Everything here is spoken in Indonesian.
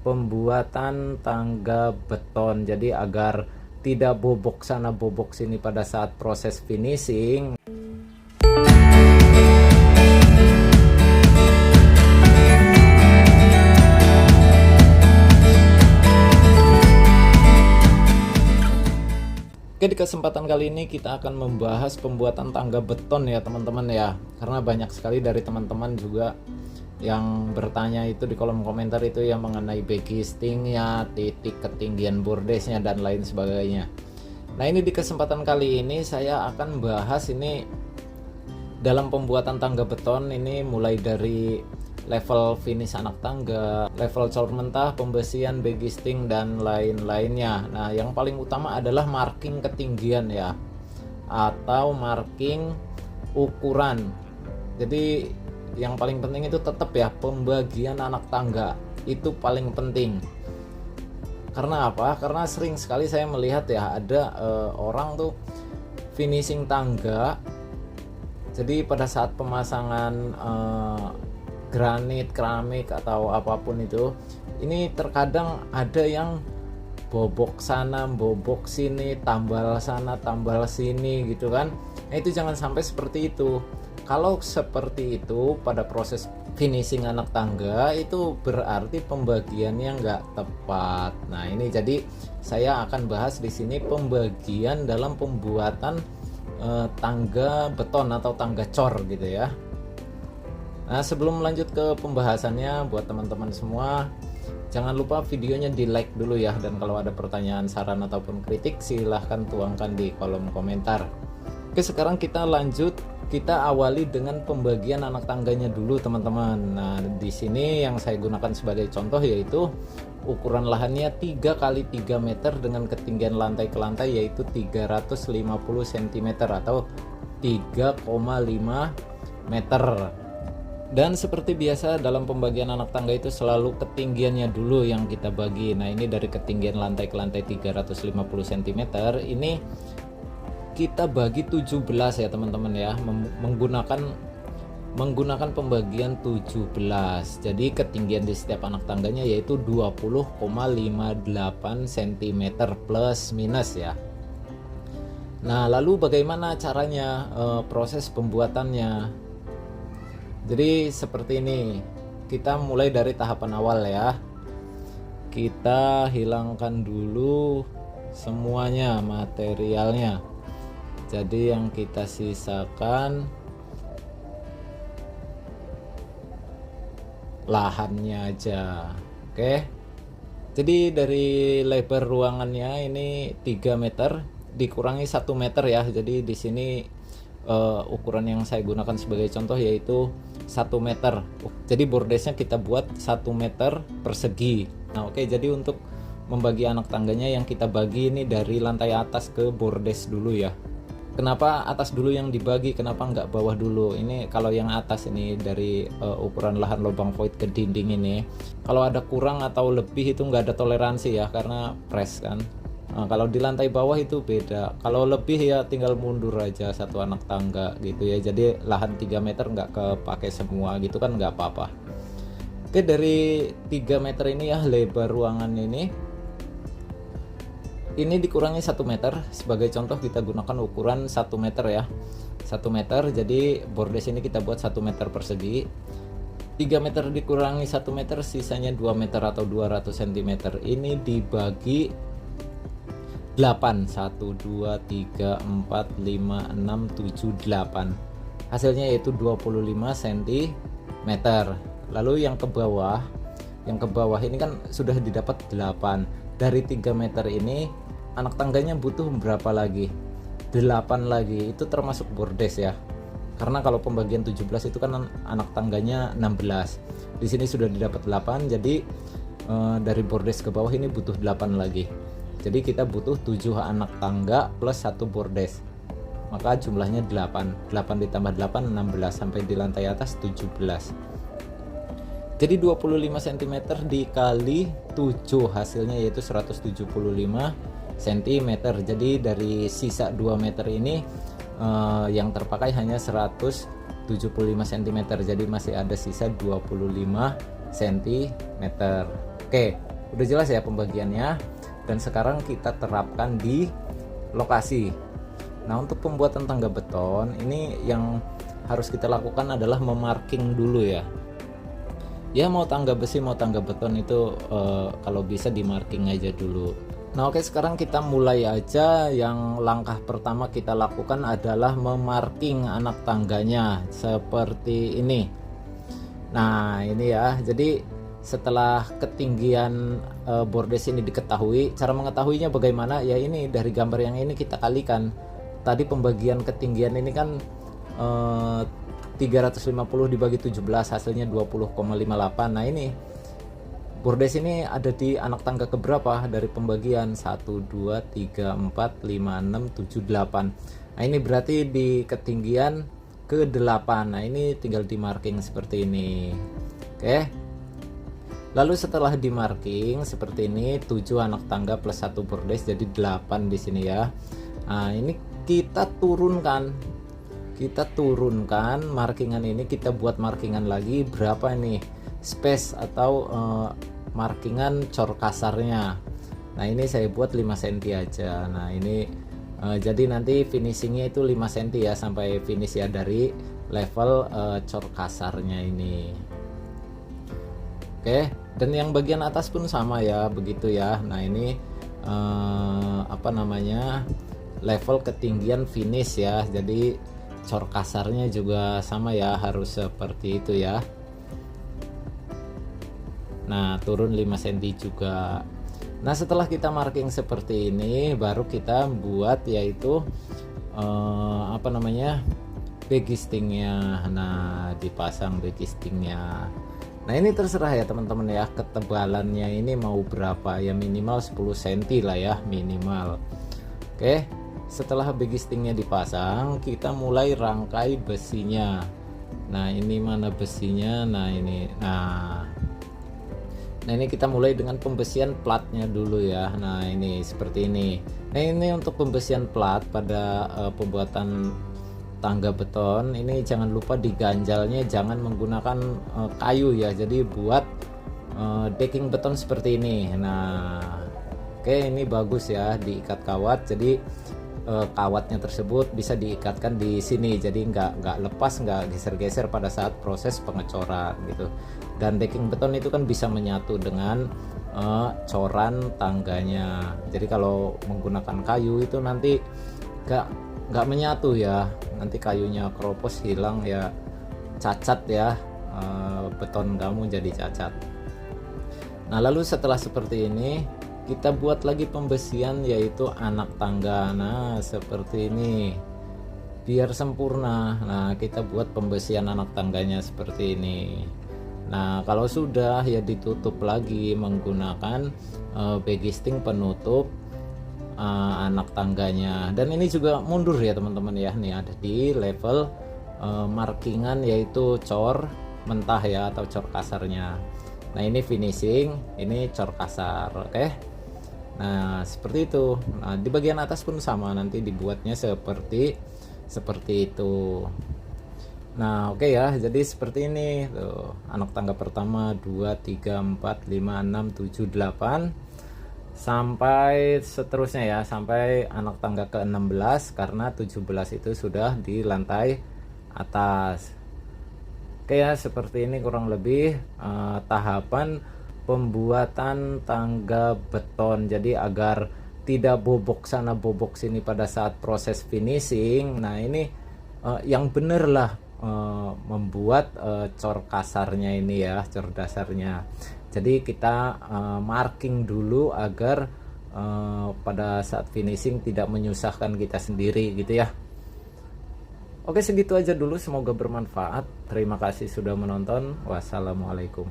pembuatan tangga beton. Jadi agar tidak bobok sana bobok sini pada saat proses finishing. Oke, di kesempatan kali ini kita akan membahas pembuatan tangga beton ya teman-teman ya. Karena banyak sekali dari teman-teman juga yang bertanya itu di kolom komentar itu yang mengenai backistingnya, titik ketinggian bordesnya dan lain sebagainya. Nah, ini di kesempatan kali ini saya akan bahas ini dalam pembuatan tangga beton ini mulai dari level finish anak tangga, level cor mentah, pembesian, backisting dan lain-lainnya. Nah, yang paling utama adalah marking ketinggian ya, atau marking ukuran. Jadi yang paling penting itu tetap ya pembagian anak tangga, itu paling penting. Karena apa? Karena sering sekali saya melihat ya ada orang tuh finishing tangga. Jadi pada saat pemasangan granit, keramik atau apapun itu, ini terkadang ada yang bobok sana, bobok sini, tambal sana, tambal sini gitu kan. Nah, itu jangan sampai seperti itu. Kalau seperti itu pada proses finishing anak tangga itu berarti pembagiannya nggak tepat. Nah, ini jadi saya akan bahas di sini pembagian dalam pembuatan tangga beton atau tangga cor gitu ya. Nah, sebelum lanjut ke pembahasannya, buat teman-teman semua jangan lupa videonya di like dulu ya, dan kalau ada pertanyaan, saran ataupun kritik silahkan tuangkan di kolom komentar. Oke, sekarang kita lanjut, kita awali dengan pembagian anak tangganya dulu teman-teman. Nah, di sini yang saya gunakan sebagai contoh yaitu ukuran lahannya 3 x 3 meter dengan ketinggian lantai ke lantai yaitu 350 cm atau 3,5 meter. Dan seperti biasa dalam pembagian anak tangga itu selalu ketinggiannya dulu yang kita bagi. Nah, ini dari ketinggian lantai ke lantai 350 cm ini kita bagi 17 ya teman-teman ya, menggunakan pembagian 17. Jadi ketinggian di setiap anak tangganya yaitu 20,58 cm plus minus ya. Nah, lalu bagaimana caranya proses pembuatannya? Jadi seperti ini, kita mulai dari tahapan awal ya. Kita hilangkan dulu semuanya materialnya. Jadi yang kita sisakan lahannya aja. Oke. Jadi dari lebar ruangannya ini 3 meter dikurangi 1 meter ya. Jadi di sini ukuran yang saya gunakan sebagai contoh yaitu 1 meter. Jadi bordesnya kita buat 1 meter persegi. Nah, oke, jadi untuk membagi anak tangganya yang kita bagi ini dari lantai atas ke bordes dulu ya. Kenapa atas dulu yang dibagi, kenapa nggak bawah dulu? Ini kalau yang atas ini dari ukuran lahan lubang void ke dinding ini, kalau ada kurang atau lebih itu nggak ada toleransi ya, karena press kan. Nah, kalau di lantai bawah itu beda. Kalau lebih ya tinggal mundur aja satu anak tangga gitu ya. Jadi lahan 3 meter nggak kepake semua gitu kan, nggak apa-apa. Oke, dari 3 meter ini ya lebar ruangan ini dikurangi 1 meter. Sebagai contoh kita gunakan ukuran 1 meter ya, 1 meter. Jadi bordes ini kita buat 1 meter persegi. 3 meter dikurangi 1 meter sisanya 2 meter atau 200 cm. Ini dibagi 8, 1, 2, 3, 4, 5, 6, 7, 8. Hasilnya yaitu 25 cm. Lalu yang ke bawah ini kan sudah didapat 8. Dari 3 meter ini anak tangganya butuh berapa lagi? 8 lagi. Itu termasuk bordes ya. Karena kalau pembagian 17 itu kan anak tangganya 16. Di sini sudah didapat 8, jadi dari bordes ke bawah ini butuh 8 lagi. Jadi kita butuh 7 anak tangga plus 1 bordes. Maka jumlahnya 8. 8 ditambah 8 16 sampai di lantai atas 17. Jadi 25 cm dikali 7 hasilnya yaitu 175 cm. Jadi dari sisa 2 meter ini yang terpakai hanya 175 cm. Jadi masih ada sisa 25 cm. Oke. Udah jelas ya pembagiannya. Dan sekarang kita terapkan di lokasi. Nah, untuk pembuatan tangga beton ini yang harus kita lakukan adalah memarking dulu ya. Ya, mau tangga besi mau tangga beton itu kalau bisa di marking aja dulu. Nah, oke, sekarang kita mulai aja. Yang langkah pertama kita lakukan adalah memarking anak tangganya seperti ini. Nah, ini ya. Jadi setelah ketinggian bordes ini diketahui, cara mengetahuinya bagaimana? Ya ini dari gambar yang ini kita kalikan. Tadi pembagian ketinggian ini kan 350 dibagi 17 hasilnya 20,58. Nah, ini bordes ini ada di anak tangga keberapa dari pembagian 1 2 3 4 5 6 7 8. Nah, ini berarti di ketinggian ke-8. Nah, ini tinggal di marking seperti ini. Oke. Lalu setelah di marking seperti ini 7 anak tangga plus 1 bordes jadi 8 di sini ya. Nah, ini kita turunkan markingan ini, kita buat markingan lagi berapa nih space atau markingan cor kasarnya. Nah, ini saya buat 5 cm aja. Nah, ini jadi nanti finishingnya itu 5 cm ya sampai finish ya dari level cor kasarnya ini. Oke, dan yang bagian atas pun sama ya begitu ya. Nah, ini apa namanya, level ketinggian finish ya, jadi cor kasarnya juga sama ya, harus seperti itu ya. Nah, turun 5 cm juga. Nah, setelah kita marking seperti ini baru kita buat yaitu apa namanya, backgistingnya. Nah, dipasang backgistingnya. Nah, ini terserah ya teman-teman ya, ketebalannya ini mau berapa ya, minimal 10 cm lah ya minimal. Oke, setelah backgistingnya dipasang kita mulai rangkai besinya. Nah, ini mana besinya? Nah, ini. Nah, ini kita mulai dengan pembesian platnya dulu ya. Nah, ini seperti ini. Nah, ini untuk pembesian plat pada pembuatan tangga beton ini jangan lupa diganjalnya jangan menggunakan kayu ya, jadi buat decking beton seperti ini. Nah, oke, ini bagus ya diikat kawat, jadi kawatnya tersebut bisa diikatkan di sini, jadi nggak lepas, nggak geser-geser pada saat proses pengecoran gitu. Dan decking beton itu kan bisa menyatu dengan coran tangganya, jadi kalau menggunakan kayu itu nanti nggak menyatu ya, nanti kayunya keropos hilang ya, cacat ya, beton kamu jadi cacat. Nah, lalu setelah seperti ini kita buat lagi pembesian yaitu anak tangga. Nah, seperti ini biar sempurna. Nah, kita buat pembesian anak tangganya seperti ini. Nah, kalau sudah ya ditutup lagi menggunakan backgisting penutup anak tangganya. Dan ini juga mundur ya teman-teman ya, nih ada di level markingan yaitu cor mentah ya atau cor kasarnya. Nah, ini finishing, ini cor kasar. Oke. Nah, seperti itu. Nah, di bagian atas pun sama, nanti dibuatnya seperti itu. Nah, oke ya, jadi seperti ini tuh, anak tangga pertama 2 3 4 5 6 7 8 sampai seterusnya ya, sampai anak tangga ke-16 karena 17 itu sudah di lantai atas. Oke ya, seperti ini kurang lebih tahapan pembuatan tangga beton. Jadi agar tidak bobok sana bobok sini pada saat proses finishing. Nah, ini yang bener lah membuat cor kasarnya ini ya, cor dasarnya. Jadi kita marking dulu agar pada saat finishing tidak menyusahkan kita sendiri gitu ya. Oke, segitu aja dulu, semoga bermanfaat. Terima kasih sudah menonton. Wassalamualaikum.